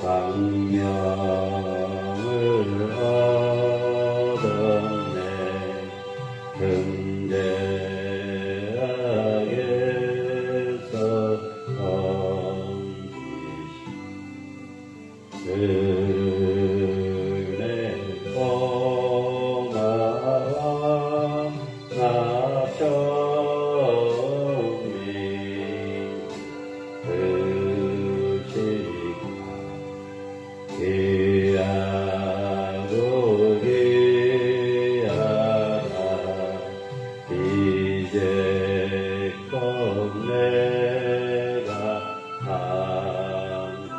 광명을 얻었네. 등대악에서 던지신 은혜 고마워 나셨니. 귀하고 귀하다 이제껏 내가 한 것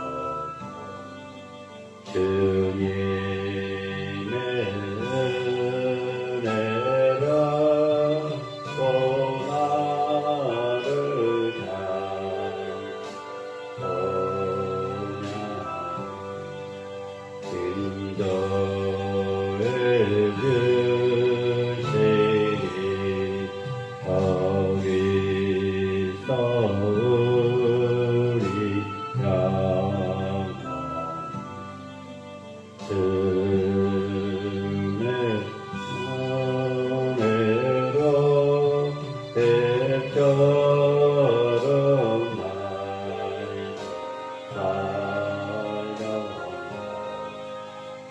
주님의 은혜가 또 나를 인도해 주시니 거기서 우리 영원 주의 은혜로 대처럼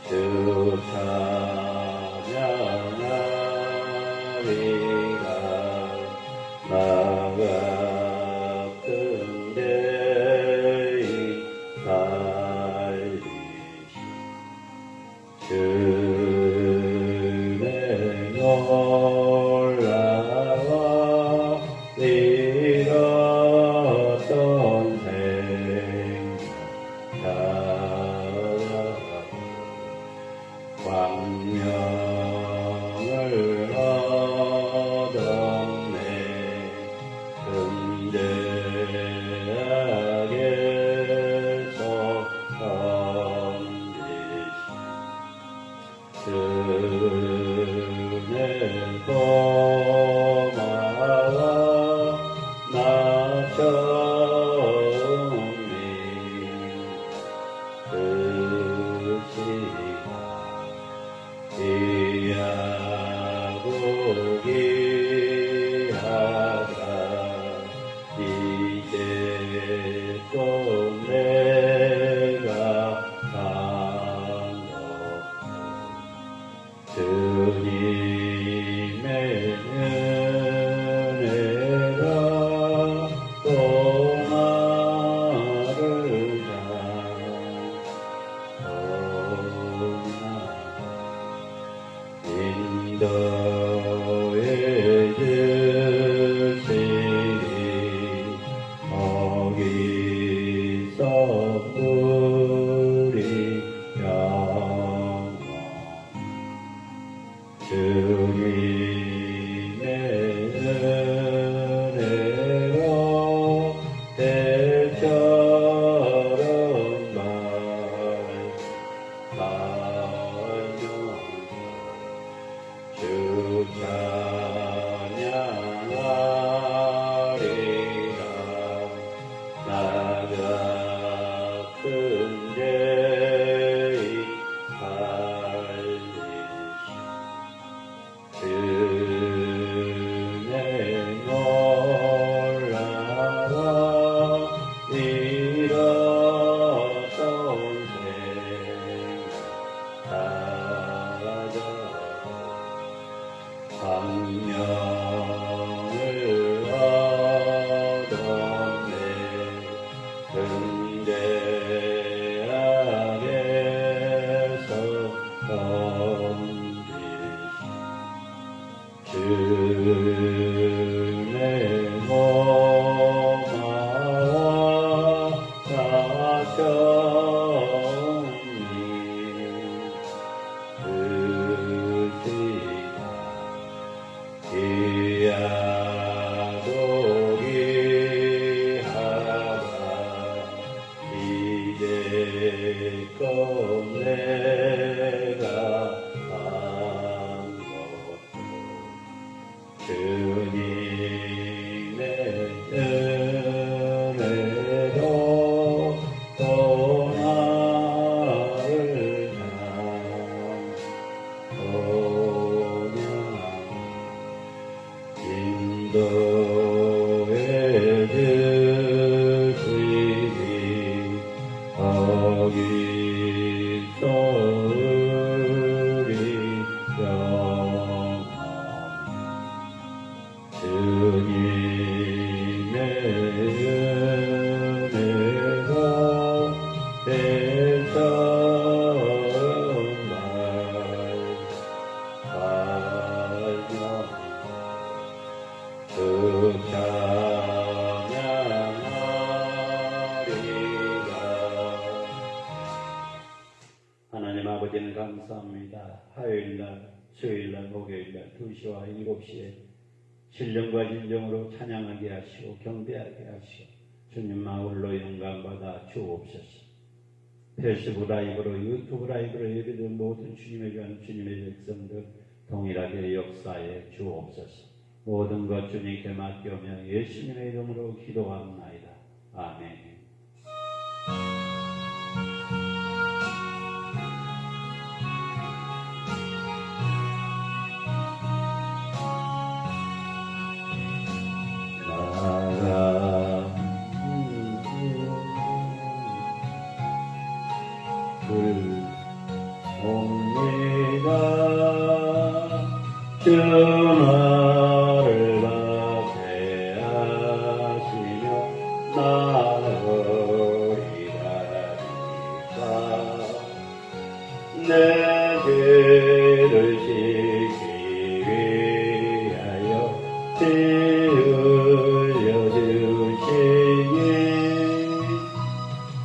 주 찬양하리라. 나 같은 하나님께는 감사합니다. 화요일날, 수요일날, 목요일날 2시와 7시에 신령과 진정으로 찬양하게 하시고 경배하게 하시고 주님만 홀로 영광받아 주옵소서. 페이스북 라이브로 유튜브 라이브로 예배드린 모든 주님의 귀한 주님의 백성들 동일하게 역사에 주옵소서. 모든 것 주님께 맡겨며 예수님의 이름으로 기도합나이다. 아멘. 주 나를 박해하시며 나으리라니까 내 죄를 씻기 위하여 피 흘려주시니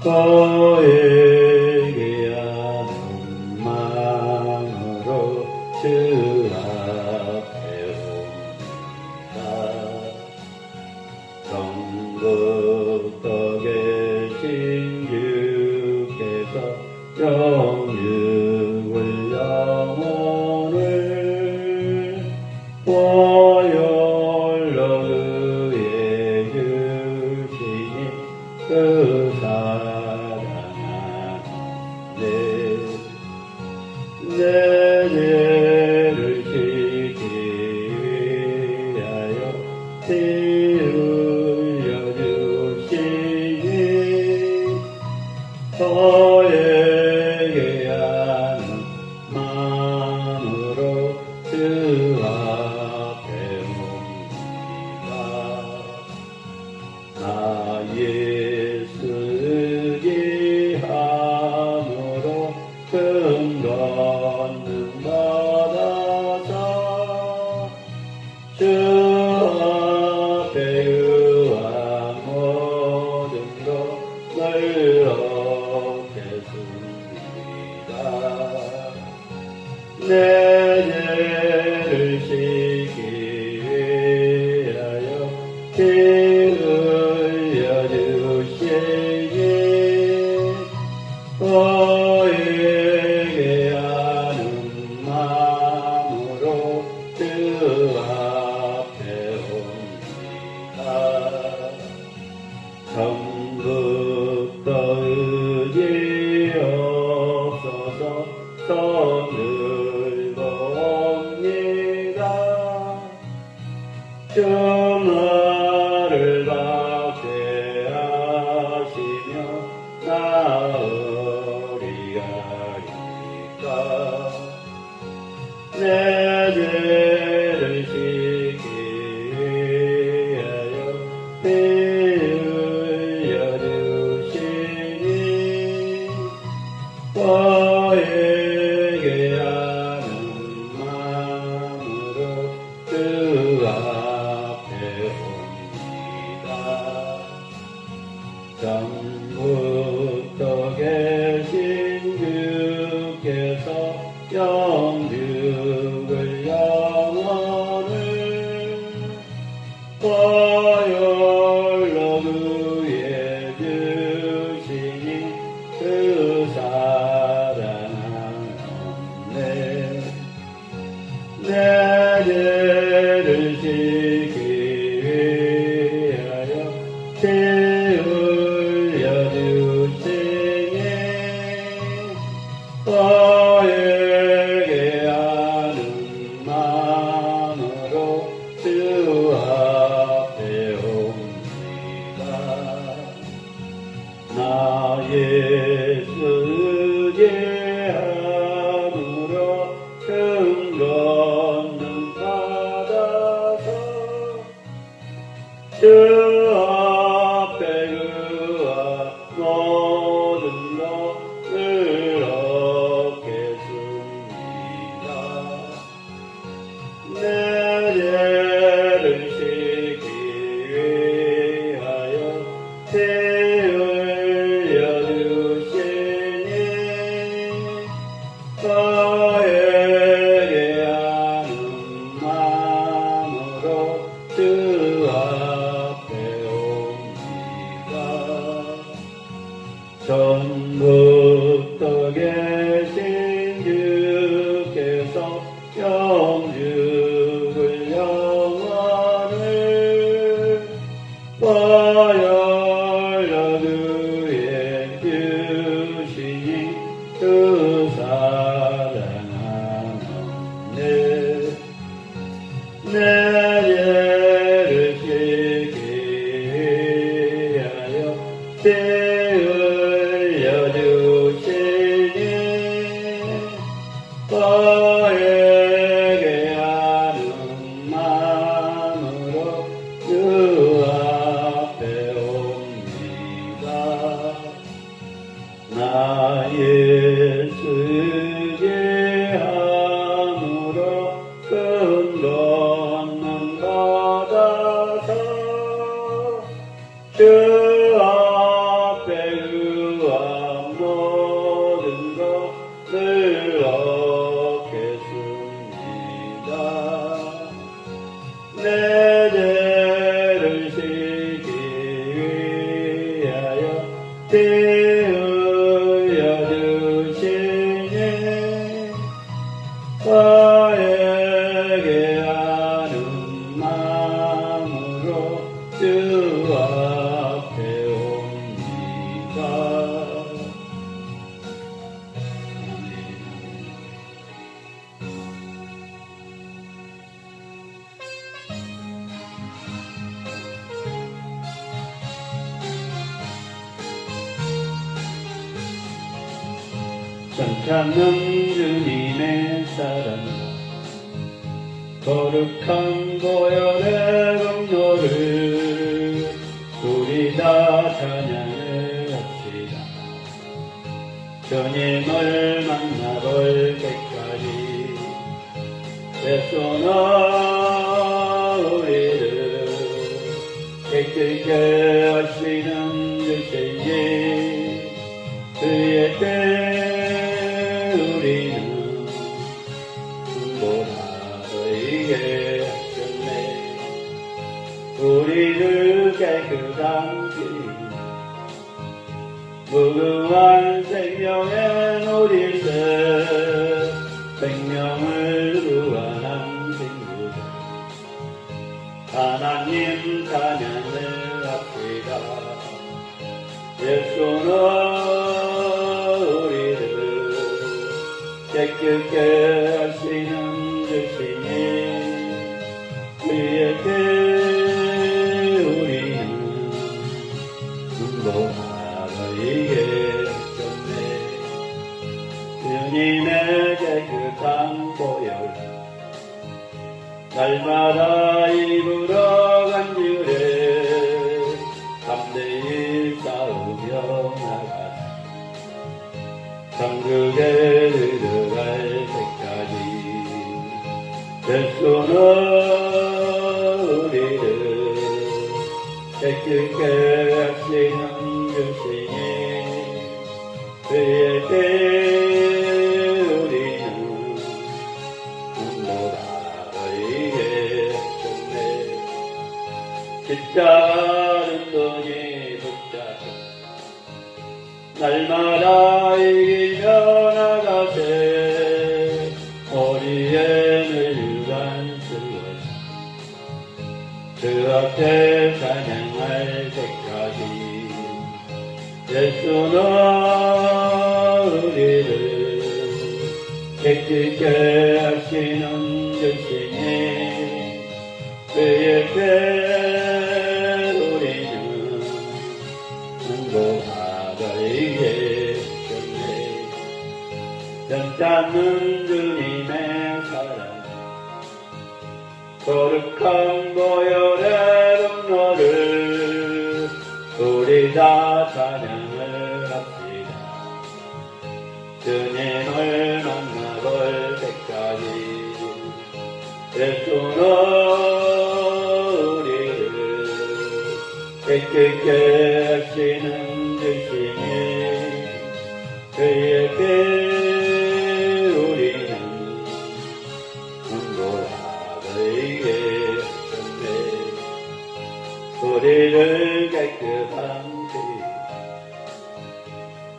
고에게 하는 마음으로 주 정복덕에 신주께서 영육을 영혼을 보혈로 의해 주시니 그 사랑하는 내 죄를 씻기 위하여 피 흘려주시니 저에게 하는 마음으로 주 앞에 옵니다. 나 예수 의지함으로 큰 권능 받아서 주 앞에 의한 모든 것을 얻겠습니다. 내 죄를 씻기 위하여 피 흘려주시니 저에게 하는 마음으로 주 앞에 옵니다. 전부터 의지 없어서 손들고 옵니다. 주 나를 박해하시며 나으리하니까 내 죄를 씻기 위하여 피 흘려주시니 저에게 하는 마음으로 주 앞에 옵니다. 전부터 계신 주께서 영육을 영혼을 보혈로 의해 주시니 그 사랑하는 내 죄를 씻기 위하여 피 흘려주시니 저에게 하는 마음으로 주 앞에 옵니다. 나 예수 의지함으로 큰 권능 받아서 주 앞에 그와 모든 것을 얻겠습니다. 내 죄를 씻기 위하여 피 흘려주시니 전부터 계신 주께서 영죽을 영원을 보혈로 그의 주시니 그 사랑하는 내 죄를 씻기 위하여 피 흘려주시니 너에게 하는 마음으로 주 앞에 옵니다. 나 예수의 함으로 큰 권능 받아서 주 앞에 의한 모든 것을 얻겠습니다. 내 죄를 씻기 위하여 피 흘려주시니 너에게 하는 마음으로 주 앞에 옵니다. 전찮는 주님의 사랑과 거룩한 보혈의 공로를 우리 다 찬양을 합시다. 주님을 만나볼 때까지 애써나 우리를 깨끗게 하시는 주시니 그의 때 우리는 보라더이게 하셨네. 우리를 깨끗한 길 무궁한 생명의 노리새 생명을 구원한 친구들 하나님 찬양을 합시다. 예수는 우리를 깨끗게 하시는 주시니 그의 때 우리는 눈보라더이게 하셨네. 주님의 깨끗한 보혈 날마다 입으러 간주를 담대히 싸우며 나가자. 천국에 들어갈 때까지 예수는 우리를 깨끗게 하시는 주시니 그의 때 우리는 눈보라더이게 하셨네. 십자가는 돈이 붙잡고 날마다 이기며 나가세. 머리에 늙은 슬러시 그 앞에 찬양할 때까지 예수는 우리를 깨끗게 하시는 주시니 그의 때 우리는 눈보라더이게 하셨네. 전찮는 주님의 사랑 거룩한 보혈의 공로를 우리 다 찬양을 합시다. 주님을 만나볼 때까지 예수는 우리를 깨끗게 하시는 주시니 그의 때 우리는 눈보라더이게 하셨네. 우리를 깨끗한 길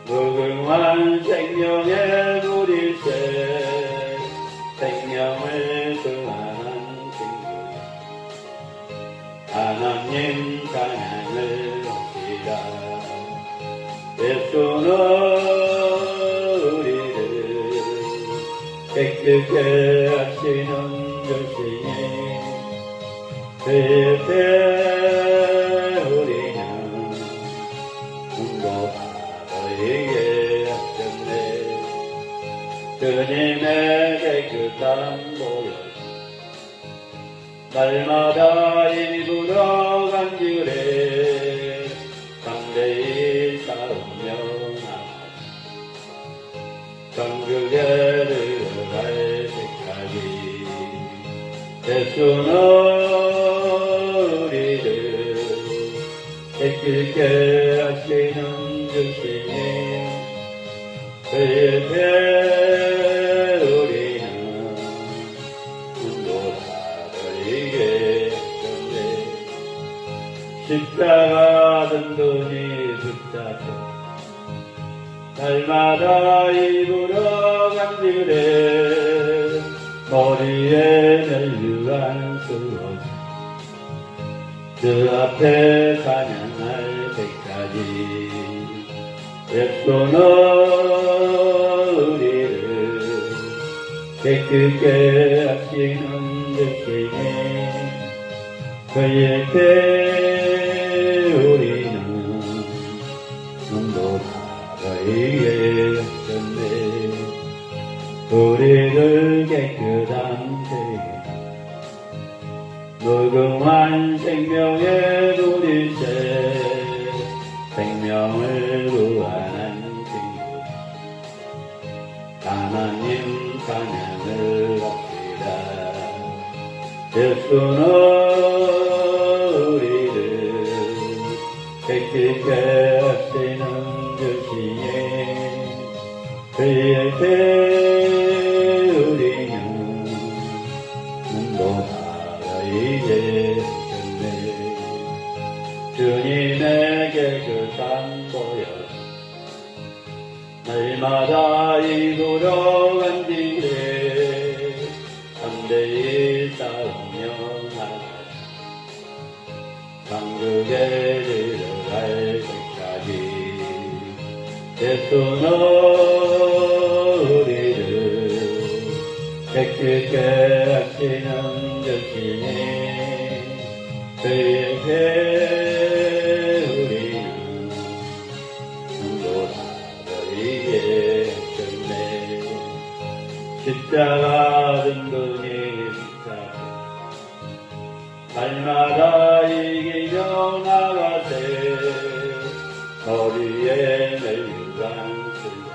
무궁한 생명의 물일새 생명을 구하는 친구 하나님 찬양을 합시다. 예수는 우리를 깨끗게 하시는 주시니 그때 우리는 문도하게 하셨네. 주님의 깨끗한 보혈 날마다 일부러 간직을 해 담대히 싸우며 나아가 천국에 들어갈 때까지 예수는 우리를 깨끗게 하시는 주시니 그의 배 우리는 문도하게 하셨네. 십자가 든든히 붙잡고 날마다 일부러 간직을 해 머리에 널유한 수옷 그 앞에 찬양할 때까지 예수는 우리를 깨끗게 하시는 주시니 그의 때 우리는 문도하게 하셨네. 우리를 깨끗한 죄 무궁한 생명의 물일새 생명을 구하는 친구 하나님 찬양을 합시다. 예수는 우리를 깨끗게 하시는 주시니 그의 때 우리는 문도하게 하셨네. 주님의 깨끗한 보혈 날마다 일부러 간직해 담대히 싸우며 나아가 천국에 들어갈 때까지 예수는 우리를 깨끗게 하시는 주시니 그에게 우리는 문도하게 하셨네. 십자가 든든히 붙잡고 날마다 이기며 나가세 머리에 널유한 수옷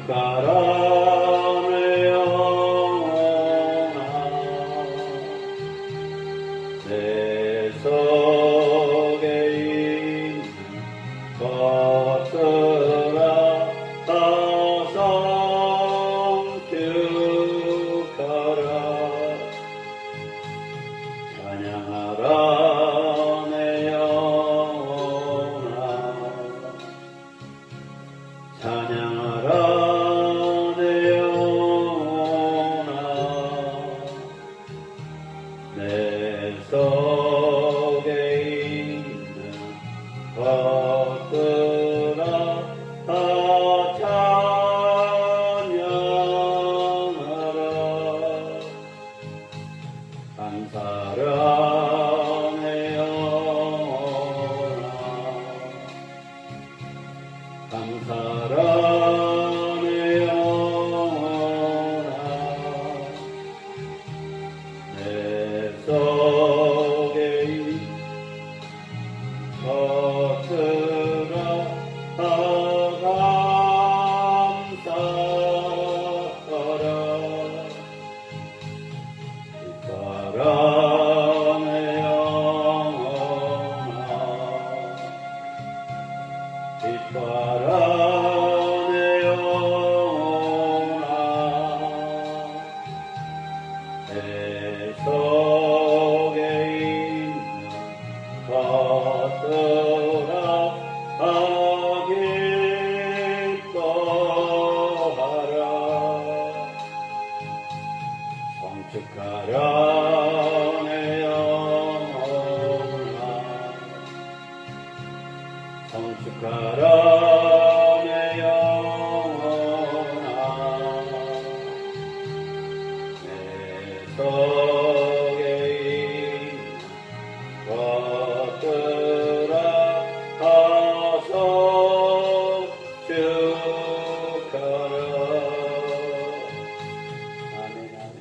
성축하라 내 영혼아 내 속에 있는 것들아 다 성축하라 찬양하라 내 영혼아 찬양하라 내 영혼아 내 속에 있는 것들아 다 찬양하라 감사하라 내 영혼아 감사하라 내 영혼아 내 속에 있는 것들아 다 감사하라 기뻐하라 내 영혼아 기뻐하라 내 영혼아 내 속에 있는 것들아 다 기뻐하라 성축하라 내 영혼아 성축하라 내 영혼아 내 속에 있는 것들아 다 성축하라 아멘 아멘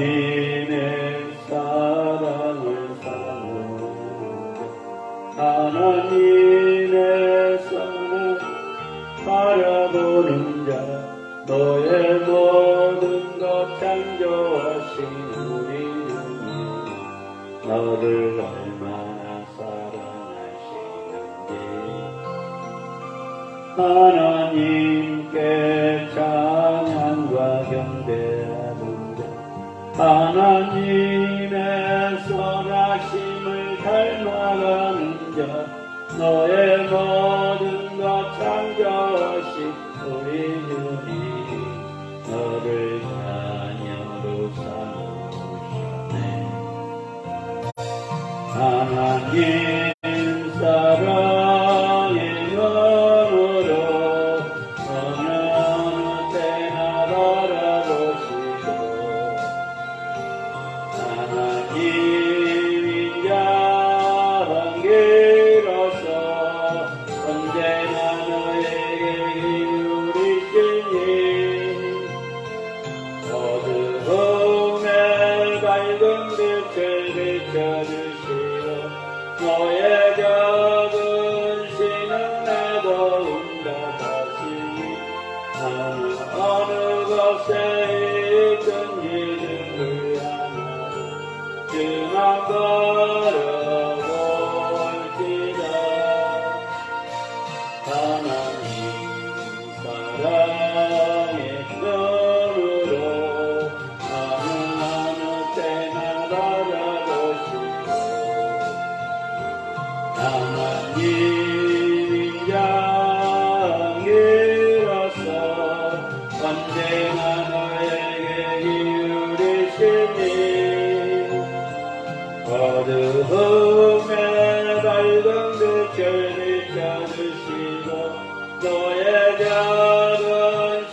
하나님의 사랑을 사모하며 하나님의 선을 바라보는 자 너의 모든 것 창조하신 우리 주님 너를 얼마나 사랑하시는지 하나님께 찬양과 경배하는 자 하나님의 선하심을 닮아가는 자 너의 모든 것 창조하신 우리 주님 너를 자녀로 삼으셨네 하나님 사랑의 눈으로 어느 때나 바라보시고 하나님 인자한계로서 언제나 너에게 기울이시니 어두움에 밝은 빛을 비춰주시고 너의 적은 신은 나도 응답하시니 나는 어느 곳에 있든지를 향하여 주만 걸어볼지다 하나님 사랑의 눈으로 나는 어느 때나 바라보시고 하나님 인자기로서 언제나 너에게 기울이시니 어두움에 밝은 빛을 비춰주시고 너의 작은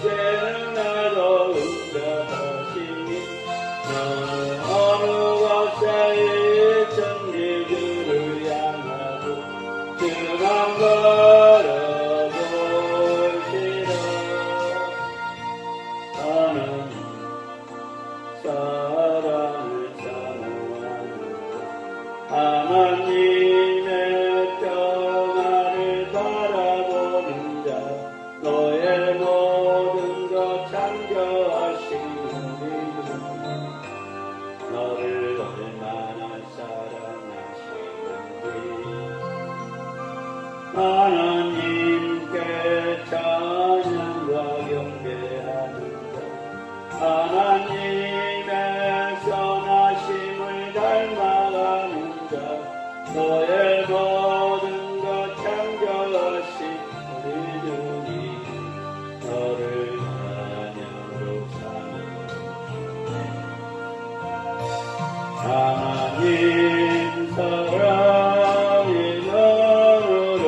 죄는 나도 응답하시니 너는 어느 곳에 있든지 주를 향하고 주만 하나님의 평화를 바라보는 자 너의 모든 것 창조하신 우리 너를 얼마나 사랑하시는지 하나님께 찬양과 경배하는 자 하나님의 선하심을 닮아가는 자 너의 모든 것 창조하신 우리 주님 너를 찬양으로 하나님 사랑이 너로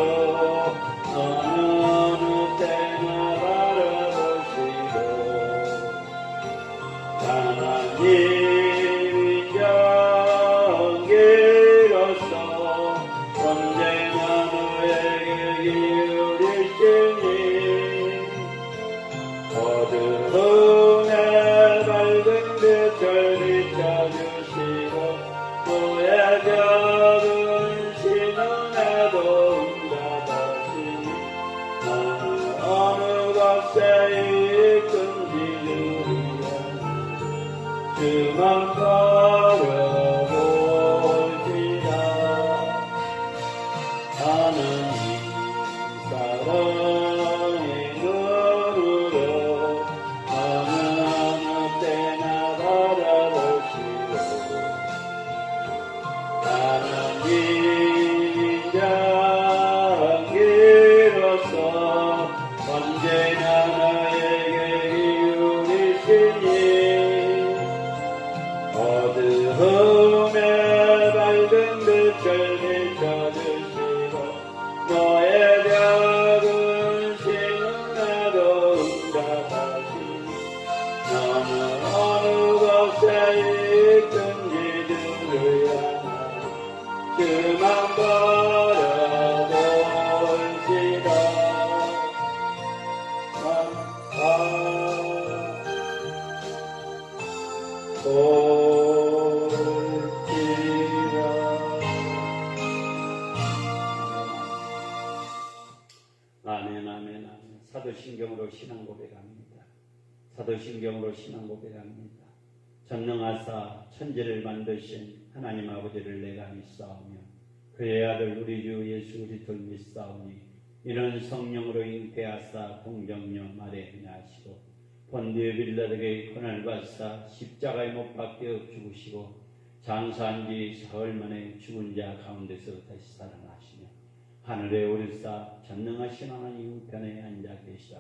어느 때나 바라보시고 하나님 인정기로서 언제나 너에게 기울이시니 어두움에 밝은 빛을 비춰주시고 너의 작은 신음에도 응답하시니 나는 어느 곳에 있든지 주만 바라볼지라 하나님 사랑의 눈으로 어느 때나 바라보시고 하나님 인자기로서 언제나 나에게 기울이시니 어두움에 밝은 빛을 비춰주시고 너의 작은 신음에도 응답하시니 너는 어느 곳에 있든지 들으야 그만 바라볼지라 아멘, 아멘, 아멘. 사도신경으로 신앙 고백합니다. 사도신경으로 신앙 고백합니다. 전능하사 천지를 만드신 하나님 아버지를 내가 믿사오며 그의 아들 우리 주 예수 그리스도를 믿사오니 이는 성령으로 잉태하사 동정녀 마리아에 나시고 본디오 빌라에게 고난을 받사 십자가에 못 박혀 죽으시고 장사한 지 사흘 만에 죽은 자 가운데서 다시 살아나시며 하늘에 오르사 전능하신 하나님 우편에 앉아 계시다.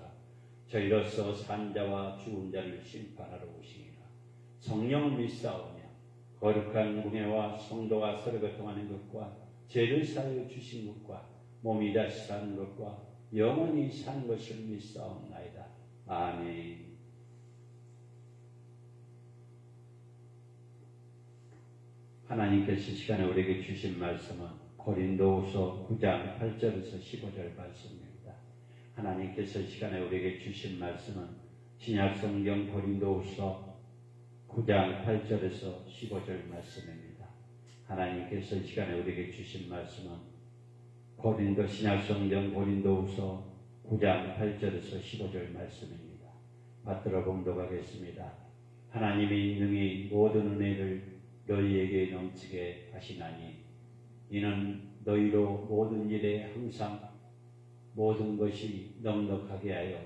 저희로서 산 자와 죽은 자를 심판하러 오시니라. 성령을 믿사오며 거룩한 공회와 성도가 서로 교통하는 것과 죄를 사하여 주신 것과 몸이 다시 사는 것과 영원히 사는 것을 믿사옵나이다. 아멘. 하나님께서 시간에 우리에게 주신 말씀은 고린도후서 9장 8절에서 15절 말씀입니다. 하나님께서 시간에 우리에게 주신 말씀은 신약성경 고린도후서 9장 8절에서 15절 말씀입니다. 하나님께서 시간에 우리에게 주신 말씀은 신약성경 고린도후서 9장 8절에서 15절 말씀입니다. 받들어 봉독하겠습니다. 하나님이 능히 모든 은혜를 너희에게 넘치게 하시나니 이는 너희로 모든 일에 항상 모든 것이 넉넉하게 하여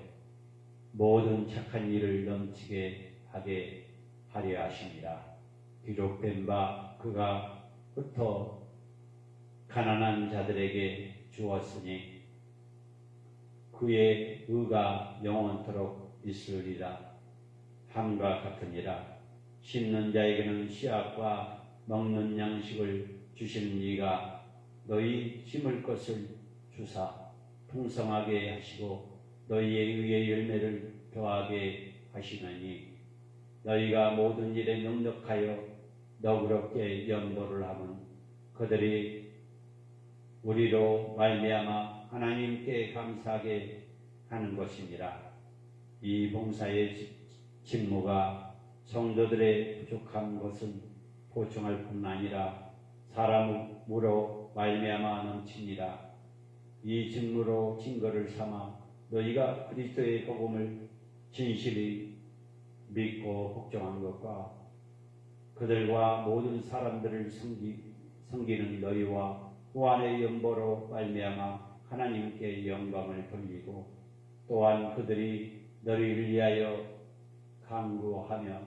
모든 착한 일을 넘치게 하게 하려 하심이라. 기록된 바 그가 흩어 가난한 자들에게 주었으니 그의 의가 영원토록 있으리라. 함과 같으니라. 심는 자에게는 씨앗과 먹는 양식을 주시는 이가 너희 심을 것을 주사 풍성하게 하시고 너희의 의의 열매를 더하게 하시나니 너희가 모든 일에 넉넉하여 너그럽게 연도를 하면 그들이 우리로 말미암아 하나님께 감사하게 하는 것이니라. 이 봉사의 직무가 성도들의 부족한 것은 보충할 뿐 아니라 사람으로 말미암아 넘치니라. 이 증거로 증거를 삼아 너희가 그리스도의 복음을 진실히 믿고 복종한 것과 그들과 모든 사람들을 섬기는 너희와 후한의 연보로 말미암아 하나님께 영광을 돌리고 또한 그들이 너희를 위하여 간구하며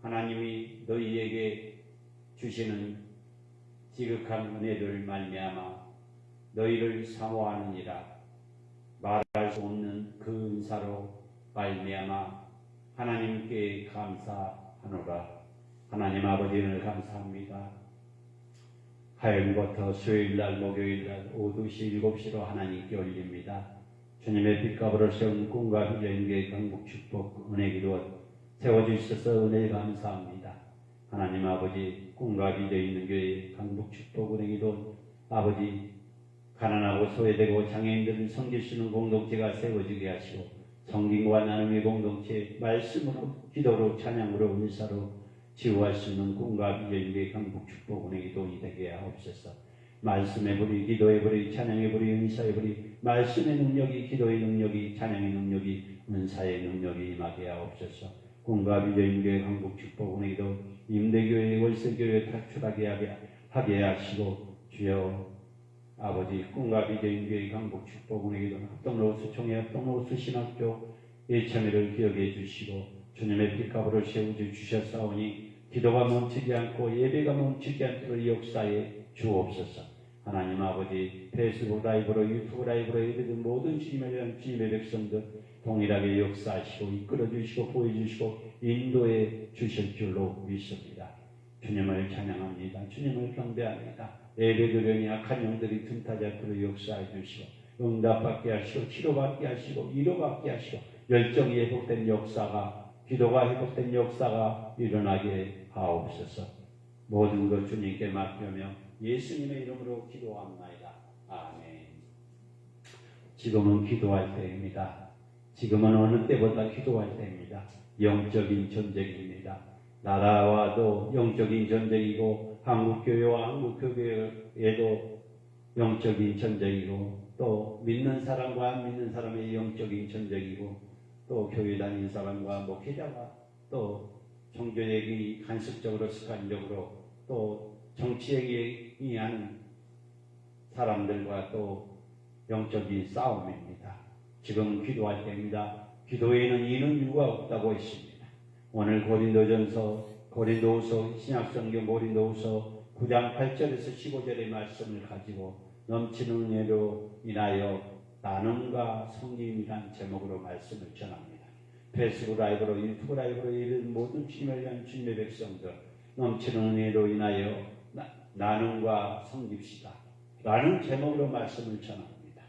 하나님이 너희에게 주시는 지극한 은혜를 말미암아 너희를 사모하느니라. 말할 수 없는 그 은사로 말미암아 하나님께 감사하노라. 하나님 아버지를 감사합니다. 화요일부터 수요일날 목요일날 오후 2시 7시로 하나님께 올립니다. 주님의 빛값으로 세운 꿈과 비전교회 강북축복 은혜기도 세워주셔서 은혜 감사합니다. 하나님 아버지 꿈과 비전 있는 교회 강북축복 은혜기도 아버지 가난하고 소외되고 장애인들을 섬기시는 공동체가 세워지게 하시고 성김과 나눔의 공동체 말씀으로 기도로 찬양으로 은사로 지우할 수 있는 꿈과 비전교회 강북축복 은혜기도이 되게 하옵소서. 말씀의 불이 기도의 불이 찬양의 불이 은사의 불이 말씀의 능력이 기도의 능력이 찬양의 능력이 은사의 능력이 임하게 하옵소서. 꿈과 비전교회 강북축복 은혜기도 임대교회 월세교회 탈출하게 하게 하시고 주여 아버지 꿈과 비전교회 강북축복 은혜기도 합동로스 총회 합동로스 신학교 예참회를 기억해 주시고 주님의 빛값으로 세워주셨사오니 기도가 멈추지 않고 예배가 멈추지 않도록 역사에 주옵소서. 하나님 아버지 페이스북 라이브로 유튜브 라이브로 예배든 모든 주님에 대한 주님의 백성들 동일하게 역사하시고 이끌어주시고 보여주시고 인도해 주실 줄로 믿습니다. 주님을 찬양합니다. 주님을 경배합니다. 예배드려니 악한 영들이 틈타지 않도록 역사해 주시고 응답받게 하시고 치료받게 하시고 위로받게 하시고 열정이 회복된 역사가 기도가 회복된 역사가 일어나게 하옵소서. 모든 것 주님께 맡기며 예수님의 이름으로 기도합나이다. 아멘. 지금은 기도할 때입니다. 지금은 어느 때보다 기도할 때입니다. 영적인 전쟁입니다. 나라와도 영적인 전쟁이고 한국교회와 한국교회에도 영적인 전쟁이고 또 믿는 사람과 안 믿는 사람의 영적인 전쟁이고 또 교회 다니는 사람과 목회자가 또 종교얘기 간섭적으로 습관적으로 또 정치얘기 하는 사람들과 또 영적인 싸움입니다. 지금 기도할 때입니다. 기도에는 이는 이유가 없다고 했습니다. 오늘 고린도후서 신약성경 고린도후서 9장 8절에서 15절의 말씀을 가지고 넘치는 은혜로 인하여 나눔과 성김이란 제목으로 말씀을 전합니다. 페이스북 라이브로 유튜브 라이브로 예배드리는 모든 주님을 위한 주님의 백성들 넘치는 은혜로 인하여 나눔과 섬깁시다 라는 제목으로 말씀을 전합니다.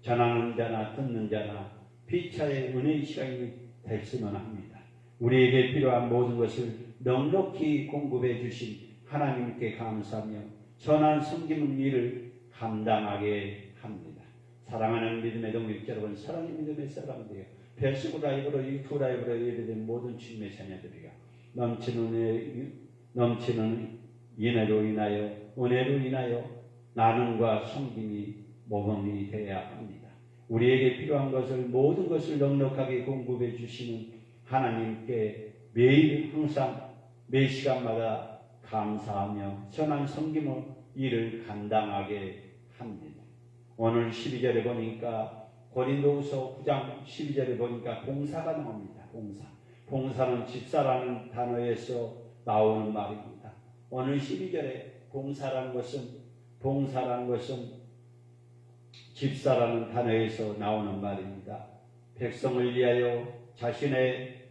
전하는 자나 듣는 자나 피차의 은혜의 시간이 됐으면 합니다. 우리에게 필요한 모든 것을 넉넉히 공급해 주신 하나님께 감사하며 선한 섬김의 일을 감당하게 합니다. 사랑하는 믿음의 동역자 여러분, 사랑의 믿음의 사람들이여, 페이스북 라이브로 유튜브 라이브로 예배된 모든 주님의 자녀들이여, 넘치는 인애로 인하여 은혜로 인하여 나눔과 섬김이 모범이 되어야 합니다. 우리에게 필요한 것을 모든 것을 넉넉하게 공급해 주시는 하나님께 매일 항상 매 시간마다 감사하며 선한 섬김의 일을 감당하게 합니다. 오늘 12절에 보니까 고린도후서 9장 12절에 보니까 봉사가 나옵니다. 봉사는 집사라는 단어에서 나오는 말입니다. 오늘 12절에 봉사라는 것은 집사라는 단어에서 나오는 말입니다. 백성을 위하여 자신의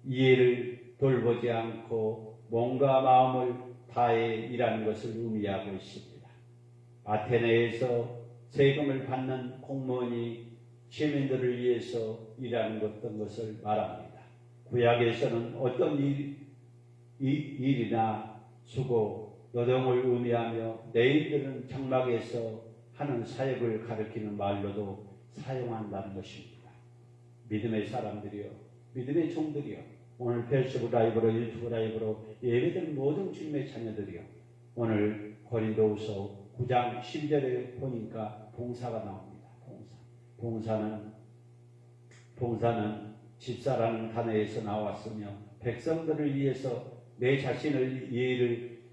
이해를 돌보지 않고 몸과 마음을 다해 일하는 것을 의미하고 있습니다. 아테네에서 세금을 받는 공무원이 시민들을 위해서 일하는 어떤 것을 말합니다. 구약에서는 어떤 일이나 수고, 노동을 의미하며 레위인들은 장막에서 하는 사역을 가리키는 말로도 사용한다는 것입니다. 믿음의 사람들이여, 믿음의 종들이여, 오늘 페이스북 라이브로 유튜브 라이브로 예배드린 모든 주님의 자녀들이여, 오늘 고린도후서 9장 10절에 보니까 봉사가 나옵니다. 봉사는 집사라는 단어에서 나왔으며 백성들을 위해서 내 자신을 예를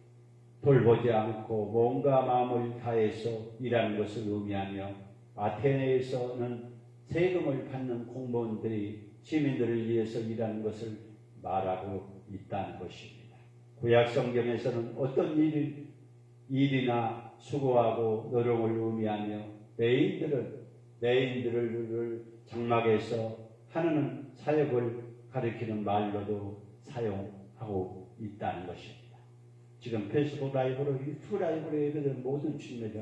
돌보지 않고 몸과 마음을 다해서 일하는 것을 의미하며 아테네에서는 세금을 받는 공무원들이 시민들을 위해서 일하는 것을 말하고 있다는 것입니다. 구약 성경에서는 어떤 일이나 수고하고 노력을 의미하며 레인들을 장막에서 하는 사역을 가리키는 말로도 사용하고 있다는 것입니다. 지금 페이스북 라이브로 유튜브 라이브로 예배드리는 모든 주님의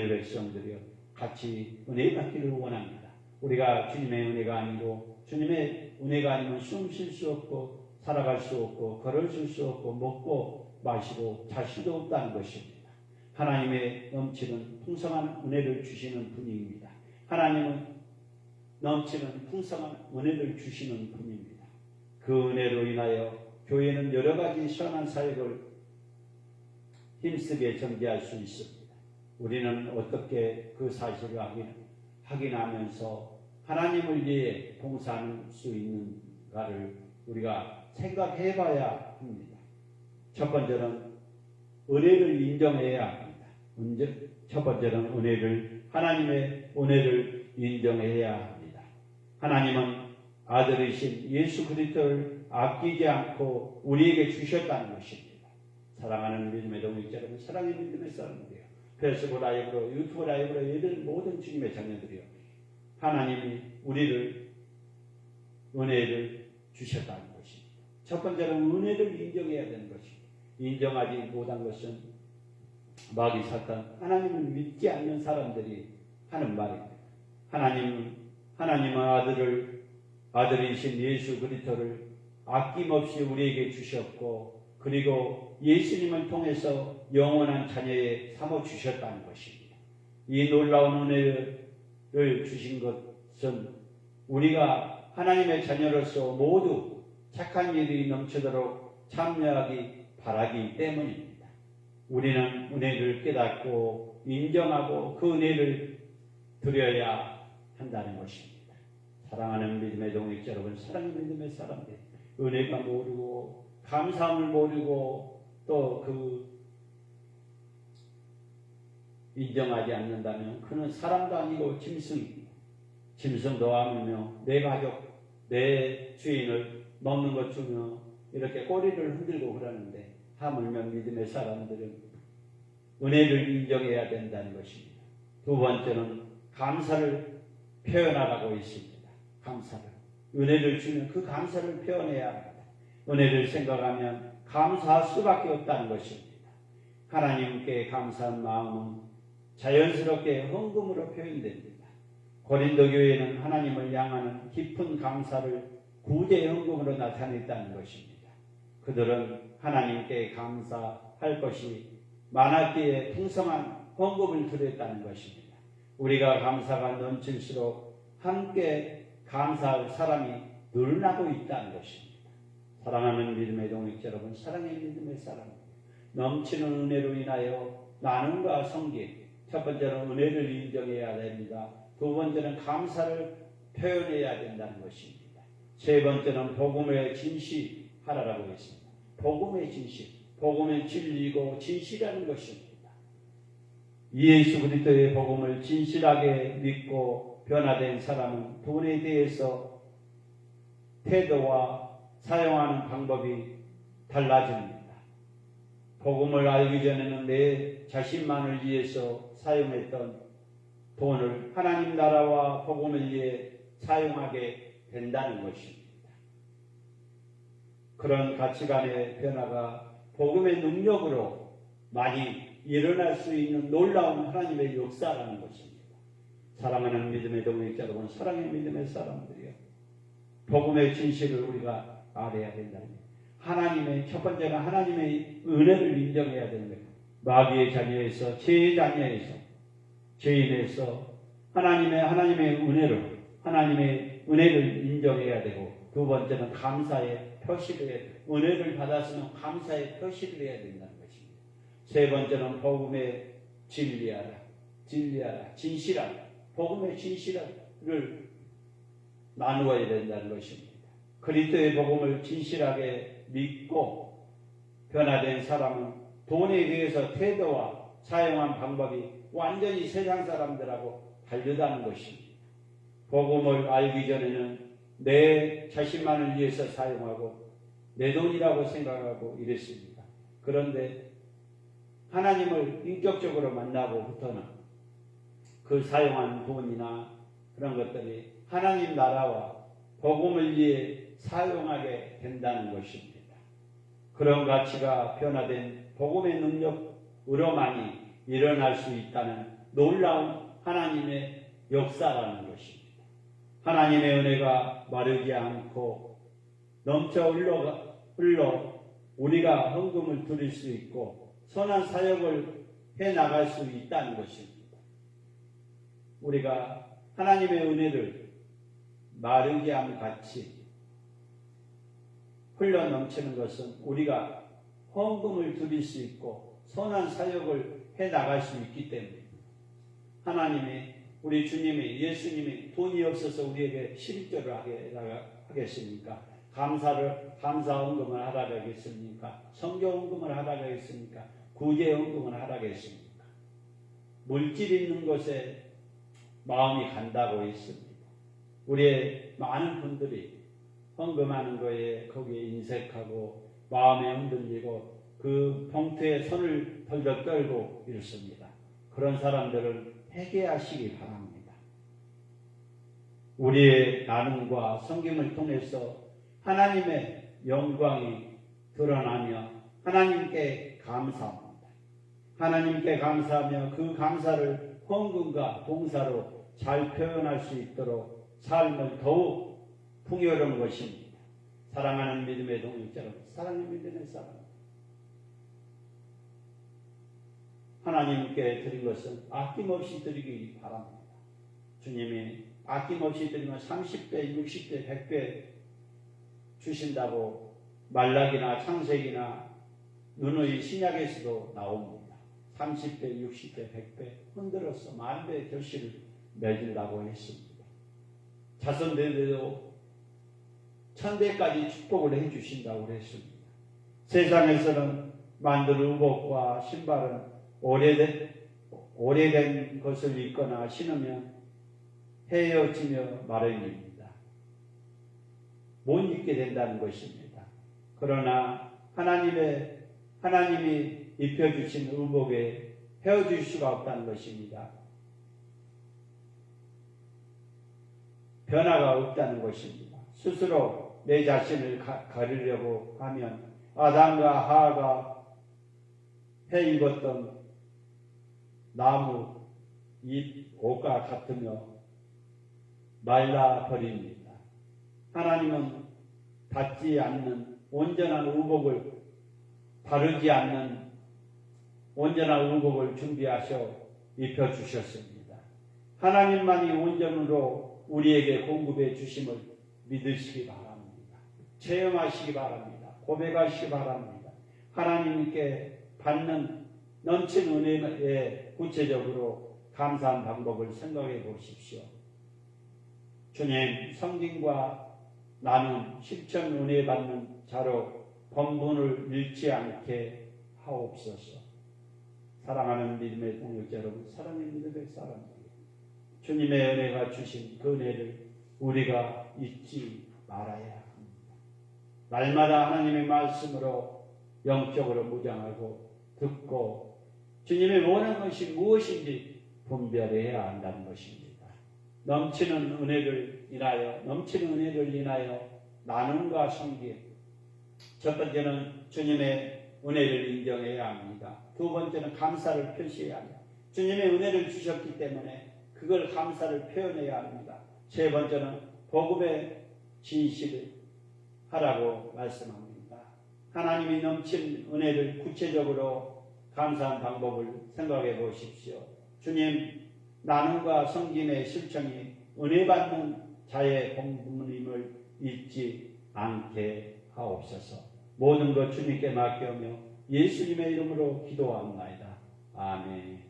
백성들이요 같이 은혜 받기를 원합니다. 우리가 주님의 은혜가 아니고 주님의 은혜가 아니면 숨 쉴 수 없고 살아갈 수 없고 걸어줄 수 없고 먹고 마시고 잘 수도 없다는 것입니다. 하나님의 넘치는 풍성한 은혜를 주시는 분입니다. 하나님은 넘치는 풍성한 은혜를 주시는 분입니다. 그 은혜로 인하여 교회는 여러 가지 선한 사역을 힘쓰게 전개할 수 있습니다. 우리는 어떻게 그 사실을 확인하면서 하나님을 위해 봉사할 수 있는가를 우리가 생각해 봐야 합니다. 첫 번째는 은혜를 인정해야 합니다. 첫 번째는 하나님의 은혜를 인정해야 합니다. 하나님은 아들이신 예수 그리스도를 아끼지 않고 우리에게 주셨다는 것입니다. 사랑하는 믿음의 동역자 여러분, 사랑의 믿음의 사람들이요, 페이스북 라이브로 유튜브 라이브로 예배드리는 모든 주님의 자녀들이요, 하나님이 우리를 은혜를 주셨다는 것입니다. 첫 번째는 은혜를 인정해야 되는 것입니다. 인정하지 못한 것은 마귀 사탄, 하나님을 믿지 않는 사람들이 하는 말입니다. 하나님은 아들이신 예수 그리스도를 아낌없이 우리에게 주셨고, 그리고 예수님을 통해서 영원한 자녀에 삼아 주셨다는 것입니다. 이 놀라운 은혜를 주신 것은 우리가 하나님의 자녀로서 모두 착한 일이 넘치도록 참여하기 바라기 때문입니다. 우리는 은혜를 깨닫고 인정하고 그 은혜를 드려야 한다는 것입니다. 사랑하는 믿음의 동역자 여러분, 사랑하는 믿음의 사람들, 은혜가 모르고 감사함을 모르고 또 인정하지 않는다면 그는 사람도 아니고 짐승입니다. 짐승도 아니며 내 가족, 내 주인을 먹는 것 중에 이렇게 꼬리를 흔들고 그러는데, 하물며 믿음의 사람들은 은혜를 인정해야 된다는 것입니다. 두 번째는 감사를 표현하라고 있습니다. 감사를, 은혜를 주면 그 감사를 표현해야 합니다. 은혜를 생각하면 감사할 수밖에 없다는 것입니다. 하나님께 감사한 마음은 자연스럽게 헌금으로 표현됩니다. 고린도 교회는 하나님을 향하는 깊은 감사를 구제 헌금으로 나타냈다는 것입니다. 그들은 하나님께 감사할 것이 많았기에 풍성한 헌금을 드렸다는 것입니다. 우리가 감사가 넘칠수록 함께 감사할 사람이 늘어나고 있다는 것입니다. 사랑하는 믿음의 동역자 여러분, 사랑의 믿음의 사람, 넘치는 은혜로 인하여 나눔과 섬김, 첫 번째는 은혜를 인정해야 됩니다. 두 번째는 감사를 표현해야 된다는 것입니다. 세 번째는 복음의 진실하라고 했습니다. 복음의 진실, 복음의 진리고 진실이라는 것입니다. 예수 그리스도의 복음을 진실하게 믿고 변화된 사람은 돈에 대해서 태도와 사용하는 방법이 달라집니다. 복음을 알기 전에는 내 자신만을 위해서 사용했던 돈을 하나님 나라와 복음을 위해 사용하게 된다는 것입니다. 그런 가치관의 변화가 복음의 능력으로 많이 일어날 수 있는 놀라운 하나님의 역사라는 것입니다. 사랑하는 믿음의 동역자 여러분, 사랑의 믿음의 사람들이요, 복음의 진실을 우리가 알아야 된다는 거예요. 하나님의 첫 번째는 하나님의 은혜를 인정해야 되는 거예요. 마귀의 자녀에서, 죄의 자녀에서, 죄인에서 하나님의 은혜를 인정해야 되고, 두 번째는 감사의 표시를 해야 돼요. 은혜를 받았으면 감사의 표시를 해야 된다는 것입니다. 세 번째는 복음의 진리하라. 진실하라. 복음의 진실을 나누어야 된다는 것입니다. 그리스도의 복음을 진실하게 믿고 변화된 사람은 돈에 대해서 태도와 사용한 방법이 완전히 세상 사람들하고 다르다는 것입니다. 복음을 알기 전에는 내 자신만을 위해서 사용하고 내 돈이라고 생각하고 이랬습니다. 그런데 하나님을 인격적으로 만나고부터는 그 사용한 돈이나 그런 것들이 하나님 나라와 복음을 위해 사용하게 된다는 것입니다. 그런 가치가 변화된 복음의 능력으로만이 일어날 수 있다는 놀라운 하나님의 역사라는 것입니다. 하나님의 은혜가 마르지 않고 넘쳐 흘러 우리가 헌금을 드릴 수 있고 선한 사역을 해나갈 수 있다는 것입니다. 우리가 하나님의 은혜를 마르지 않은 같이 흘러 넘치는 것은 우리가 헌금을 드릴 수 있고 선한 사역을 해나갈 수 있기 때문입니다. 하나님이 우리 주님이 예수님이 돈이 없어서 우리에게 11조를 하겠습니까? 감사 헌금을 하라겠습니까? 성교 헌금을 하라겠습니까? 구제 헌금을 하라겠습니까? 물질 있는 것에 마음이 간다고 했습니다. 우리의 많은 분들이 헌금하는 거에 거기에 인색하고 마음에 흔들리고 그 봉투에 손을 덜덜 떨고 이렇습니다. 그런 사람들을 회개하시기 바랍니다. 우리의 나눔과 섬김을 통해서 하나님의 영광이 드러나며 하나님께 감사합니다. 하나님께 감사하며 그 감사를 헌금과 봉사로 잘 표현할 수 있도록 삶을 더욱 풍요로운 것입니다. 사랑하는 믿음의 동역자는 사랑의 믿음의 사람. 하나님께 드린 것은 아낌없이 드리기 바랍니다. 주님이 아낌없이 드리면 30배, 60배, 100배 주신다고 말라기나 창세기나 누누이 신약에서도 나옵니다. 30배, 60배, 100배 흔들어서 만배의 결실을 맺으라고 했습니다. 자손들에도 1000배까지 축복을 해주신다고 했습니다. 세상에서는 만들 의복과 신발은 오래된 것을 입거나 신으면 헤어지며 마련입니다. 못 입게 된다는 것입니다. 그러나 하나님이 입혀주신 의복에 헤어질 수가 없다는 것입니다. 변화가 없다는 것입니다. 스스로 내 자신을 가리려고 하면 아담과 하와가 해 입었던 나무 잎 옷과 같으며 말라버립니다. 하나님은 닿지 않는 온전한 의복을 다르지 않는 온전한 의복을 준비하셔 입혀주셨습니다. 하나님만이 온전으로 우리에게 공급해 주심을 믿으시기 바랍니다. 체험하시기 바랍니다. 고백하시기 바랍니다. 하나님께 받는 넘친 은혜에 구체적으로 감사한 방법을 생각해 보십시오. 주님, 성김과 나눔, 실천 은혜 받는 자로 본분을 잃지 않게 하옵소서. 사랑하는 믿음의 동역자 여러분, 사랑의 믿음의 사람들, 주님의 은혜가 주신 그 은혜를 우리가 잊지 말아야 합니다. 날마다 하나님의 말씀으로 영적으로 무장하고 듣고 주님의 원하는 것이 무엇인지 분별해야 한다는 것입니다. 넘치는 은혜를 인하여 나눔과 섬김. 첫 번째는 주님의 은혜를 인정해야 합니다. 두 번째는 감사를 표시해야 합니다. 주님의 은혜를 주셨기 때문에 그걸 감사를 표현해야 합니다. 세 번째는 복음의 진실을 하라고 말씀합니다. 하나님이 넘친 은혜를 구체적으로 감사한 방법을 생각해 보십시오. 주님, 나눔과 섬김의 실천이 은혜 받는 자의 본분임을 잊지 않게 하옵소서. 모든 것 주님께 맡겨며 예수님의 이름으로 기도하옵나이다. 아멘.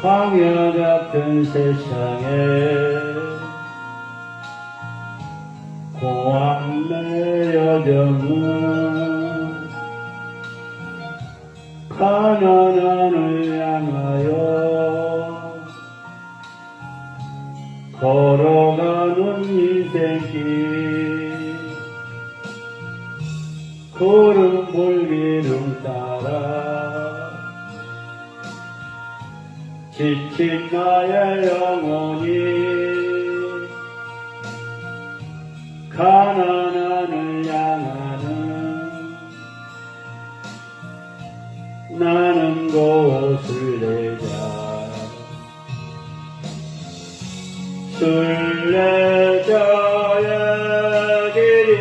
광야 같은 세상에 고한 내 여정은 가나안을 향하여 걸어가는 인생길 구름 불기둥 따라 지친 나의 영혼이 가나안을 향하는 나는 곳을 내자 순례자의 길이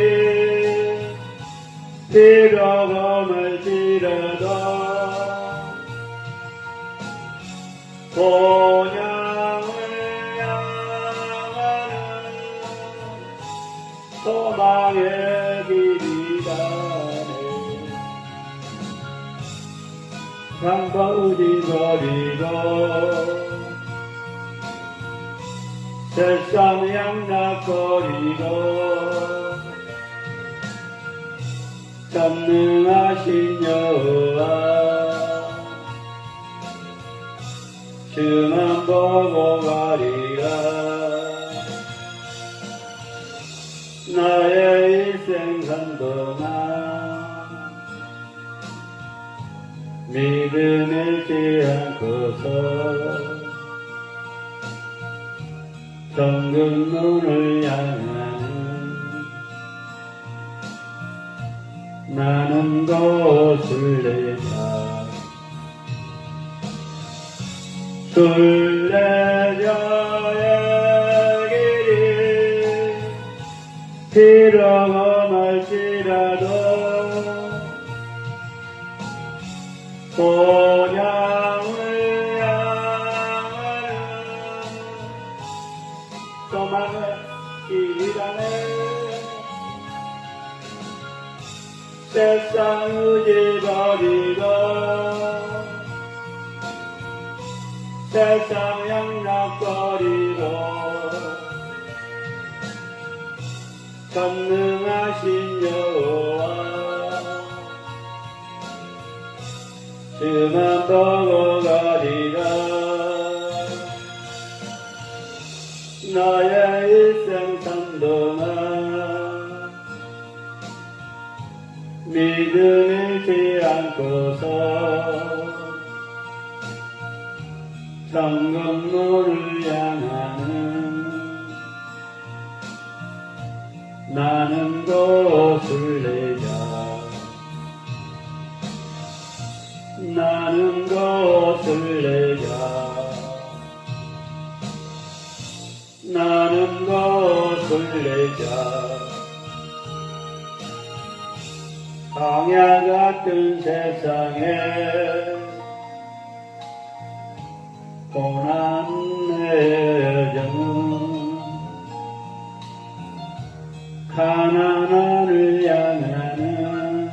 비로금을지라도 본향을 향하는 소망의 길이라네 강과 우디거리고 세상 양락거리고 전능하신 여호와 주만 보고 가리라 나의 일생 산동안 믿음 잃지 않고서 정금 문을 향하는 나는 곳을 내자 순례자의 길이 비로금할지라도 본향을 향하는 소망의 길이라네 세상 의지버리고 세상 양락거리고 전능하신 여호와 주만 보고 가리라 나의 일생 산동안 믿음 잃지 않고서 정금문을 향하는 나는 곳을 내자 나는 곳을 내자 나는 곳을 내자 광야 같은 세상에 고난의 여정은 가나안을 향하는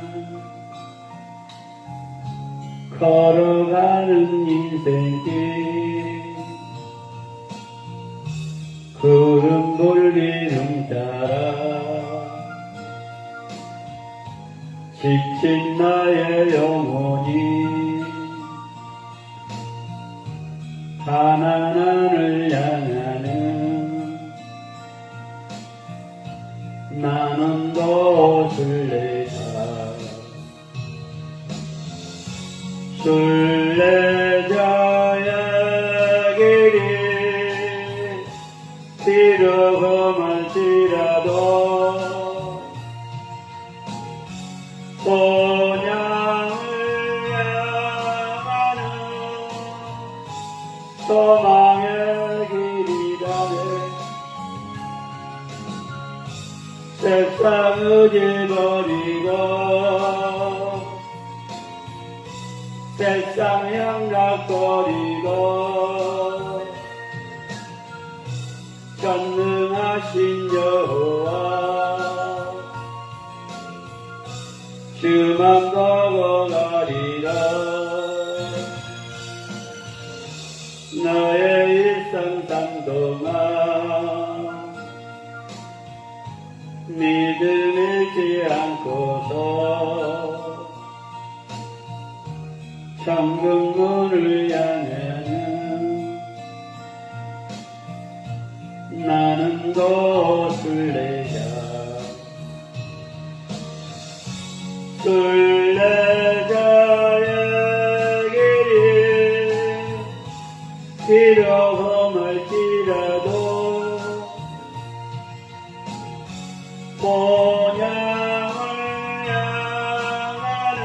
걸어가는 인생길 구름 불기둥 따라 지친 나의 영혼이 가나안을 향하는 나는 곳을 내자 순례자의 길이 비로금할지라도 본향을 향하는 소망의 길이라네 세상 의지 버리고 세상 양락 버리고 전능하신 여호와 주만 보고 가리라. 너의 일상 삶 동안 믿음 잃지 않고서 천국 문을 향하는 나는 술래자 술래자의 길이 비록 험할지라도 본향을 향하는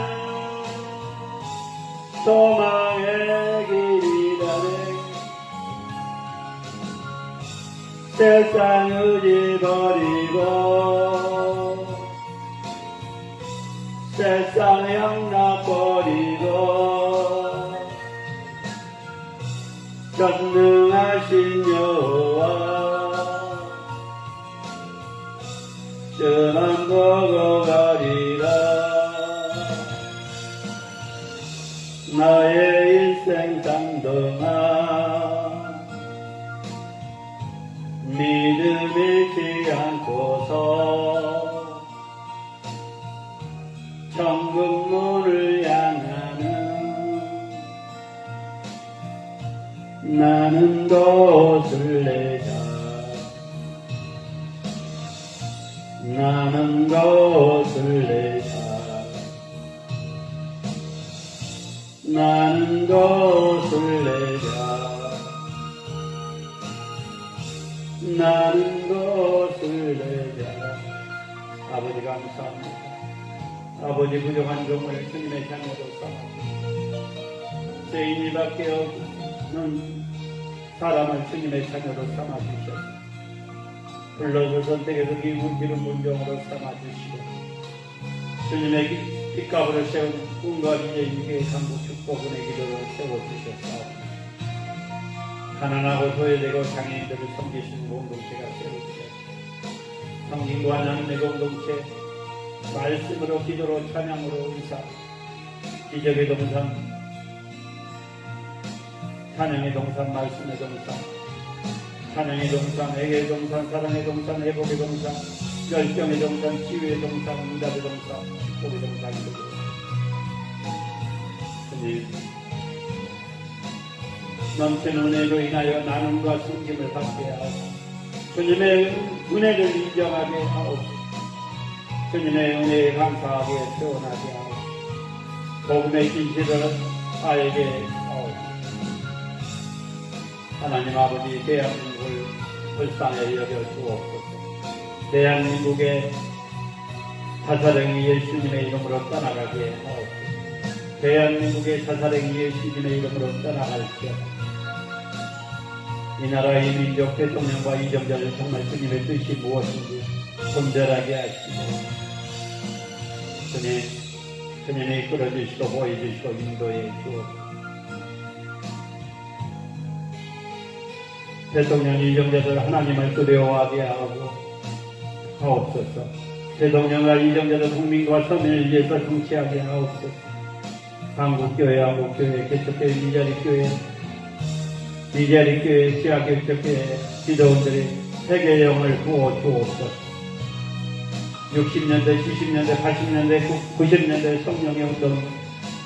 소망의 길이라네. 세상 의지 버리고 세상 양락 버리고 전능하신 여호와 주만 보고 가리라. 나의 일생 삶 동안 믿음 잃지 않고서 천국 문을 향하는 나는 술래자 나는 술래자 나는 술래자 나는 술래자. 아버지 감사합니다. 아버지 부족한 종을 주님의 자녀로 삼아 죄인이밖에 없는 사람을 주님의 자녀로 삼아 주셔서 불러서 선택해서 기름 문종으로 삼아 주시고 주님의 깃값으로 세운 꿈과 미래에게 강국 축복은의 기도를 세워주셨사옵니다. 가난하고 소외되고 장애인들을 섬기시는 공동체가 세워주셨습니다. 성김과 나눔의 공동체 말씀으로 기도로 찬양으로 의사 기적의 동산 찬양의 동산 말씀의 동산 찬양의 동산 애의 동산 사랑의 동산 회복의 동산 열정의 동산 치유의 동산 응답의 동산 축복의 동산이고 주님 넘치는 은혜로 인하여 나눔과 섬김을 받게 하고 주님의 은혜를 인정하게 하옵소서. 주님의 은혜에 감사하게 표현하게 하고 복음의 진실을 아에게 하옵소서. 하나님 아버지 대한민국을 불쌍히 여겨 주옵소서. 대한민국의 자살행위 예수님의 이름으로 떠나가게 하옵소서. 대한민국의 자살행위 예수님의 이름으로 떠나갈지어다. 이 나라의 민족 대통령과 이정자를 정말 주님의 뜻이 무엇인지 분별하게 하시고 주님이 이끌어주시고 보여주시고 인도해 주옵소서. 대통령 이정자들 하나님을 두려워하게 하고 하옵소서. 대통령과 이정자들 국민과 서민을 위해서 정치하게 하옵소서. 한국교회, 한국교회, 개척교회, 미자리교회, 지하개척교회 지도원들이 세계 영을 부어 주옵소서. 60년대, 70년대, 80년대, 90년대 성령의 운동,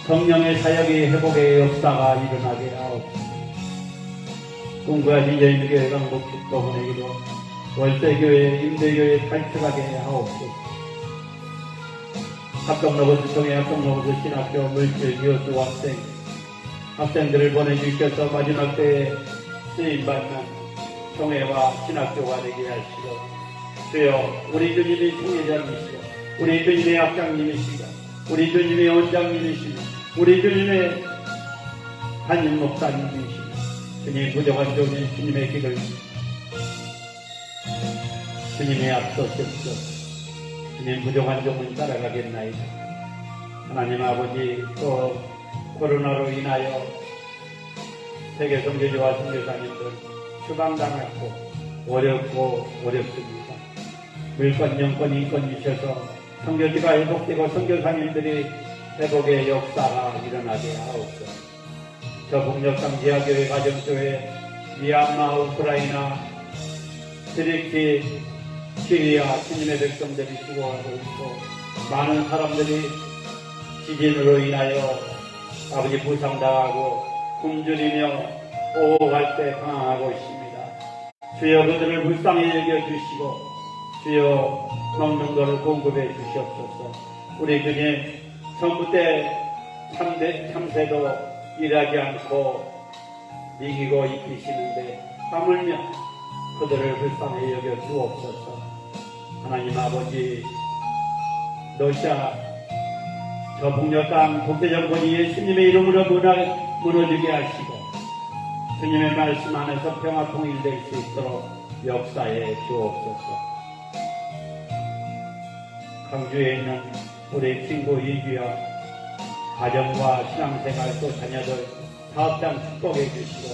성령의 사역의 회복의 역사가 일어나게 하옵소서. 꿈과 미자리교회 강국 축복은의 기도, 월세교회, 임대교회 탈출하게 하옵소서. 합동로고스 통해 합동로고스 신학교 물질 교수 학생들을 보내주셔서 마지막 때에 쓰임받는 총회와 신학교가 되게 하시고 주여 우리 주님이 총회장이시고 우리 주님의 학장님이시고 우리 주님의 원장님이시고 우리 주님의 한인 목사님이시고 주님 부족한 종인 주님의 길을 주님의 앞서셨소. 주님 부족한 종은 따라가겠나이다. 하나님 아버지, 또 코로나로 인하여 세계 선교지와 선교사님들 추방당했고 어렵습니다. 물권, 영권, 인권 주셔서 선교지가 회복되고 선교사님들이 회복의 역사가 일어나게 하옵소서. 저 북녘강 지하교회 가정교회, 미얀마, 우크라이나, 트리키, 시리아 주님의 백성들이 죽어가고 있고 많은 사람들이 지진으로 인하여 아버지 부상당하고 굶주리며 오갈 때 방황하고 있습니다. 주여 그들을 불쌍히 여겨주시고 주여 먹는 것을 공급해 주시옵소서. 우리 주님 전부 때 참새도 일하지 않고 이기고 입히시는데 하물며 그들을 불쌍히 여겨 주옵소서. 하나님 아버지, 러시아 저 북녘 독재정권이 예수님의 이름으로 무너지게 하시고 주님의 말씀 안에서 평화 통일될 수 있도록 역사해 주옵소서. 광주에 있는 우리 친구 이주영 가정과 신앙생활 또 자녀들 사업장 축복해 주시고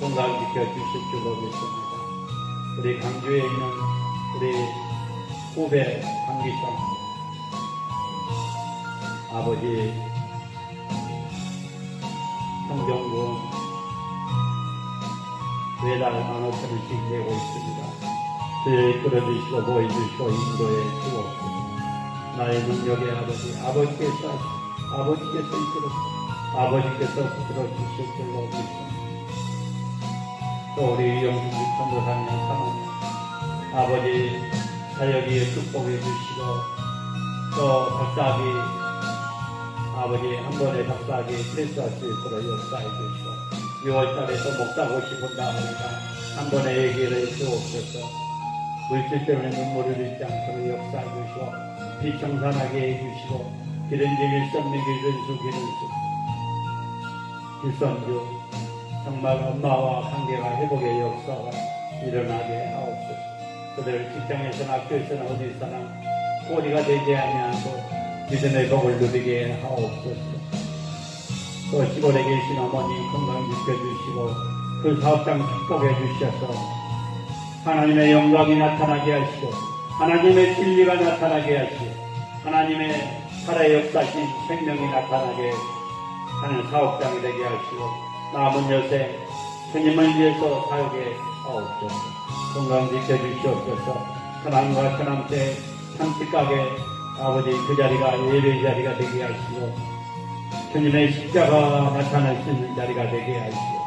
건강지켜 주실 줄로 믿습니다. 우리 광주에 있는 우리 후배 강기성 아버지 성경군 매달 15,000원씩 내고 있습니다. 주여 이끌어주시고 보여주시고 인도해 주옵소서. 나의 능력의 아버지께서 아버지께서 붙들어 주실 줄로 믿습니다. 또 우리 영준주 전도사님 사모님 아버지 사역에 축복해 주시고 또 박사학위 아버지 한 번에 박사학위 필수할 수 있도록 역사해 주시고 6월달에 또 목사고 싶은다 하니까 한 번에 얘기를 해주옵소서. 물질 때문에 눈물을 흘리지 않도록 역사해 주시고 비청산하게 해주시고 기른지 일선미 기른수 길선주 정말 엄마와 관계가 회복의 역사가 일어나게 하옵소서. 그들 직장에서나 학교에서나 어디서나 꼬리가 되지 아니하고 믿음의 복을 누리게 하옵소서. 또 시골에 계신 어머니 건강 지켜주시고 그 사업장 축복해 주셔서 하나님의 영광이 나타나게 하시고 하나님의 진리가 나타나게 하시고 하나님의 살아 역사신 생명이 나타나게 하는 사업장이 되게 하시고 남은 여생 주님을 위해서 살게 하옵소서. 건강 지켜주시옵소서. 천안과 천암때 참치가게 아버지 그 자리가 예배의 자리가 되게 하시고 주님의 십자가 나타날 수 있는 자리가 되게 하시고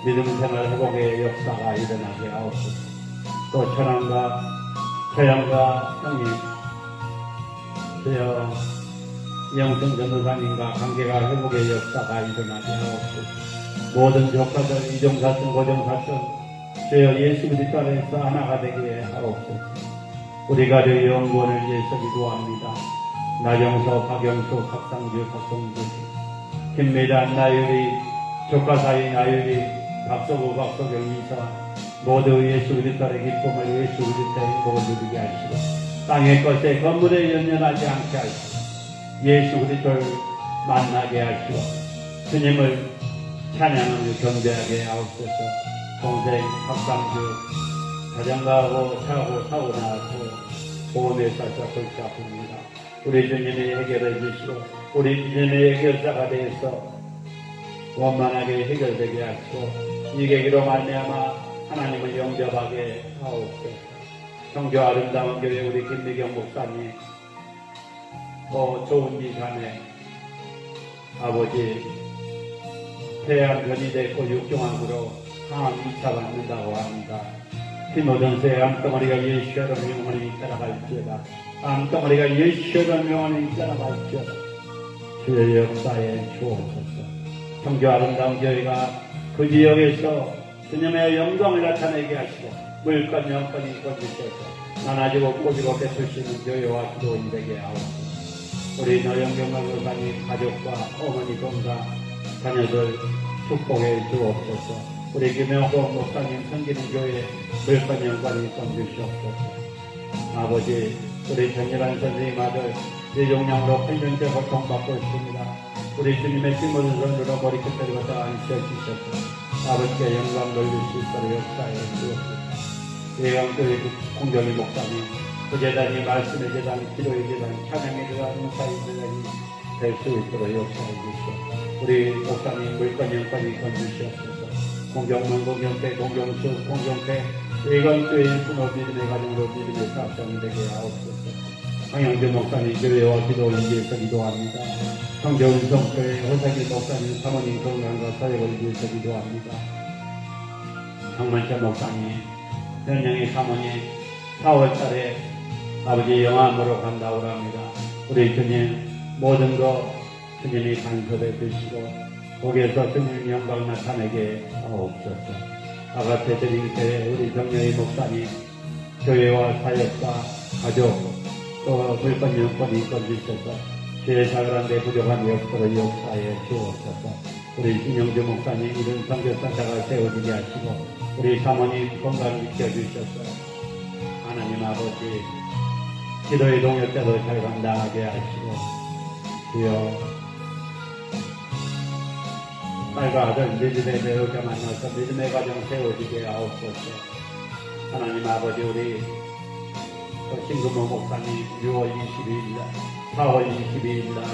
믿음 생활 회복의 역사가 일어나게 하옵소서. 또 천안과 서양과 형님 주여 영성 전도사님과 관계가 회복의 역사가 일어나게 하옵소서. 모든 조카들 이종사촌 고종사촌 주여 예수 그리스도 안에서 하나가 되게 하옵소서. 우리 가족의 영원을 위해서 기도합니다. 나경서, 박영수, 박상주, 박성주, 김미란, 나유리, 조카 사이 나유리, 박서구, 박서경, 이사 모두 예수 그리스도의 기쁨을 예수 그리스도의 행복을 누리게 하시고 땅의 것에 건물에 연연하지 않게 하시고 예수 그리스도를 만나게 하시고 주님을 찬양하며 경배하게 하옵소서. 동생 박상주 자전거하고 차하고 사고 나왔고 보험에 싸서 골치 아픕니다. 우리 주님이 해결해 주시고 우리 주님의 해결자가 되어서 원만하게 해결되게 하시고 이 계기로 말미암아 하나님을 영접하게 하옵소서. 성교 아름다운 교회 우리 김미경 목사님 또 좋은 자매 아버지 폐암 변이됐고 6종암으로 항암 2차 받는다고 합니다. 티모전스의 암덩어리가 예수의 명원에 따라갈지어다. 암덩어리가 예수의 명원에 따라갈지어다. 주의 역사에 주옵소서. 성교 아름다운 교회가 그 지역에서 주님의 영광을 나타내게 하시고 물건 영권 인권 주셔서 나눠지고 꼬지고 베풀 수 있는 교회와 기도인 되게 하옵소서. 우리 노영경 목사님 가족과 어머니 건강 자녀들 축복해 주옵소서. 우리 김영호 목사님 섬기는 교회 물건 영광 인권 주시옵소서. 아버지 우리 전일한 선생님 아들 뇌종양으로 8년째 고통받고 있습니다. 우리 주님의 피 묻은 손으로 머리끝을 갖다 앉혀주셔서 아버지께 영광 돌릴 수 있도록 역사해 주옵소서. 예강교회 공경의 목사님, 그 재단이 말씀의 재단, 기도의 재단, 찬양의 재단, 인사의 재단이 될 수 있도록 역사해 주시옵소서. 우리 목사님 물건 영권이 건주시옵소서. 공경문, 공경대, 공경수, 공경대, 예강교회 일꾼의 믿음의 가정으로 믿음의 사업장이 되게 하옵소서. 황영재 목사님 교회와 기도 인지에서 기도합니다. 성교운성교회 호사길 목사님 사모님 건강과 사역을 위해서 기도합니다. 황만철 목사님 현영의 사모님 4월달에 아버지 영암으로 간다고 합니다. 우리 주님 모든 것 주님이 간섭해 주시고 거기에서 주님 영광 나타내게 하옵소서. 아가페 드림교회 우리 정려의 목사님 교회와 사역과 가족 또 물건 영권 인권 주셔서 제사그란데 부족함이 없도록 역사에 주옵소서. 우리 신영주 목사님 이런 선교사자가 세워지게 하시고 우리 사모님 건강 지켜주셔서 하나님 아버지 기도의 동역자도 잘 감당하게 하시고 주여 딸과 아들 믿음의 배우자 만나서 믿음의 가정 세워지게 하옵소서. 하나님 아버지 우리 신금호 목사님 6월 22일 날 4월 22일 날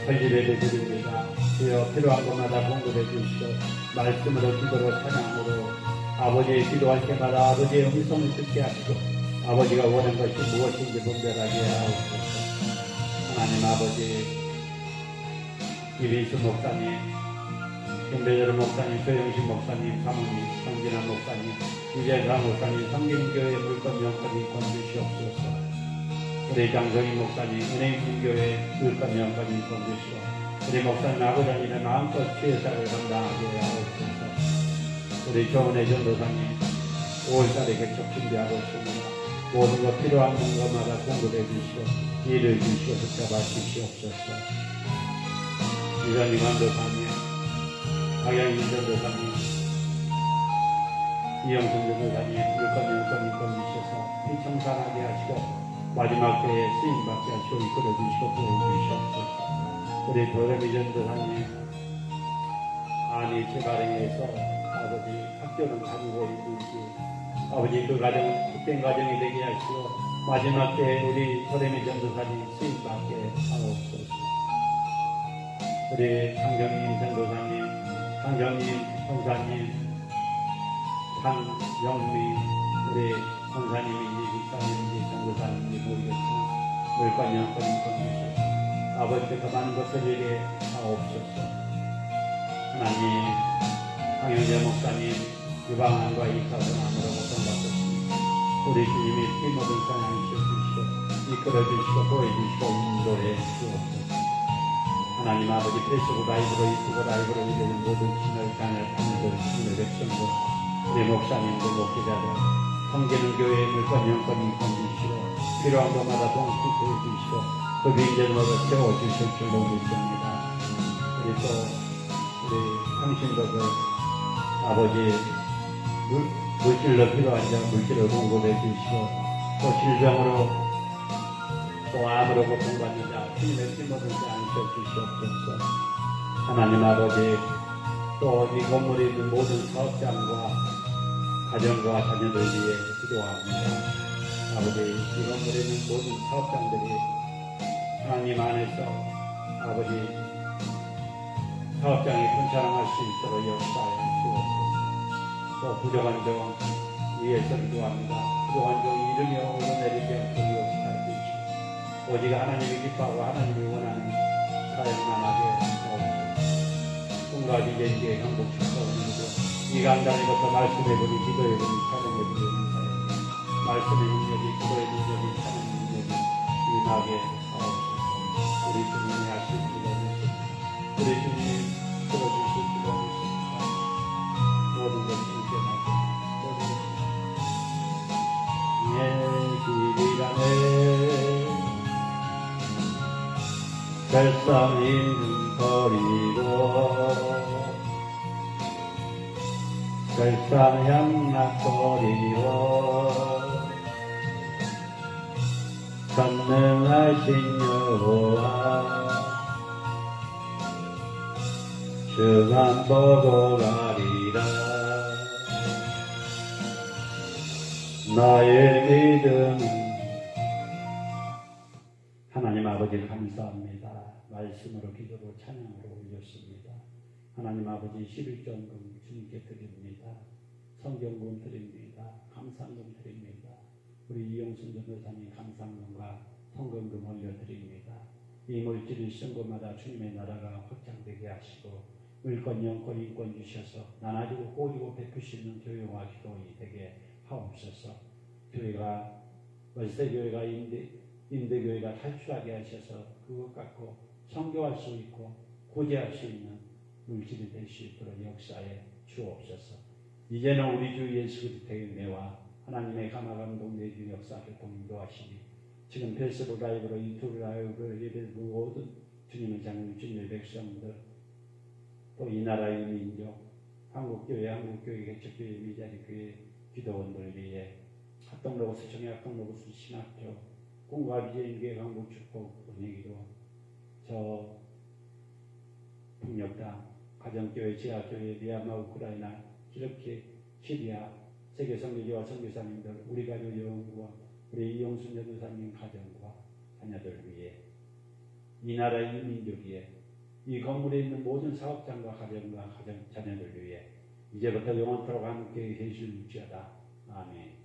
설립에 드립니다. 주여 필요한 것마다 공급해 주시고 말씀으로 기도로 찬양으로 아버지의 기도할 때마다 아버지의 음성을 듣게 하시고 아버지가 원하는 것이 무엇인지 분별하게 하옵소서. 하나님 아버지 이리수 목사님 김배절 목사님 조영식 목사님 사모님 성진환 목사님 유재사 목사님 성경교회 물건 영권이 건주시옵소서. 우리 장성희 목사님 은혜인교회 물건 영권이 건주시고 우리 목사님 아버지님의 마음껏 취해사를 감당하게 하옵소서. 우리 조은혜 전도사님 5월달에 개척 준비하고 있습니다. 모든 것 필요한 것마다 공급해 주시고 일을 주시고 붙잡아 주시옵소서. 이전임 전도사님 박양인 전도사님 이영순 전도사님 물건 영권이 건주셔서 피청산하게 하시고 마지막 때에 쓰임받게 하시고 이끌어주시고 보여주시옵소서. 우리 도레미 전도사님 아니 제 가정에서 아버지 학교는 다니고 있는지 아버지 그 가정 헛된 가정이 되게 하시고 마지막 때에 우리 도레미 전도사님 쓰임받게 하옵소서. 우리 강경님 전도사님 강경님 선사님 한영미 우리 권사님인지 집사님인지 전도사님인지 모르겠지만 물건 영권이 건주셔서 아버지께서 많은 것들에게 하옵소서. 하나님 황영재 목사님 유방암과 이사선암으로 고통받았습니다. 우리 주님이 피 묻은 사랑이셔 주시고 이끌어주시고 보여주시고 인도해 주옵소서. 하나님 아버지 페이스북 라이브로 유튜브 라이브로 이르는 모든 신을 간을 하늘들 신의 백성들 우리 목사님들 목회자들 성기는 교회의 물건 영권이 건주시고 필요한 것마다 동시에 주시고 그 빈전마다 채워주실 줄로 믿습니다. 그리고 우리 당신들을 아버지 물질로 필요한 자 물질을 공급해 주시고 또 질병으로 또 암으로 고통받는 자 주님의 피 묻은 자 안셔 주시옵소서. 하나님 아버지 또 이 건물에 있는 모든 사업장과 가정과 자녀들 위해 기도합니다. 아버지 이 건물에 있는 모든 사업장들이 하나님 안에서 아버지 사업장이 번창할 수 있도록 역사해 주옵소서. 또 부족한 종 위에서 기도합니다. 부족한 종 이름이 오르내리게 하도록 역사해 주시고 오직 하나님이 기뻐하고 하나님이 원하는 사역만 하게 하옵소서. 꿈과 비전기에 행복 축복을 이루고 이 강단에부터 말씀의 분이 기도의 분이 찬양의 분이 인사해 말씀의 능력이 기도의 능력이 찬양의 능력이 임하게 하옵소서. 우리 주님이 하실 기도는 우리 주님이 들어주실 기도는 모든 것이 이겨나게 모든 것이 별상 있는 거리로 별상 향락거리로 전능하신 여호와 주만 보고 가리라. 나의 믿음은 하나님 아버지 감사합니다. 말씀으로 기도로 찬양으로 올렸습니다. 하나님 아버지 11조금 주님께 드립니다. 성경금 드립니다. 감사금 드립니다. 우리 이용순 전도사님 감사금과 성금금 올려드립니다. 이 물질을 쓴 곳마다 주님의 나라가 확장되게 하시고 물권, 영권, 인권 주셔서 나눠주고 꼬리고 베푸시는 교회와 기도이 되게 하옵소서. 교회가 월세교회가 임대교회가 탈출하게 하셔서 그것 갖고 선교할 수 있고 고제할 수 있는 물질이 될 수 있도록 역사에 주옵소서. 이제는 우리 주 예수 그리스도의 은혜와 하나님의 감화감동 내주 역사를 동도하시니 지금 페이스북 라이브로 유튜브 라이브로 예배를 모든 주님의 장님 주님의 백성들 또 이 나라의 민족 한국교회 개척교회 미자리교회 기도원들 위해 합동로고스 정의 합동로고스 신학교 꿈과 비전교회 강북 축복 분위기로 저 북녘땅 가정교회 지하교회 미얀마 우크라이나 이렇게 시리아 세계 선교지와 선교사님들 우리 가족 여러분과 우리 이용순 전도사님 가정과 자녀들 위해 이 나라의 민족 위해 이 건물에 있는 모든 사업장과 가정과 가정 자녀들 위해 이제부터 영원토록 함께 계실지어다. 아멘.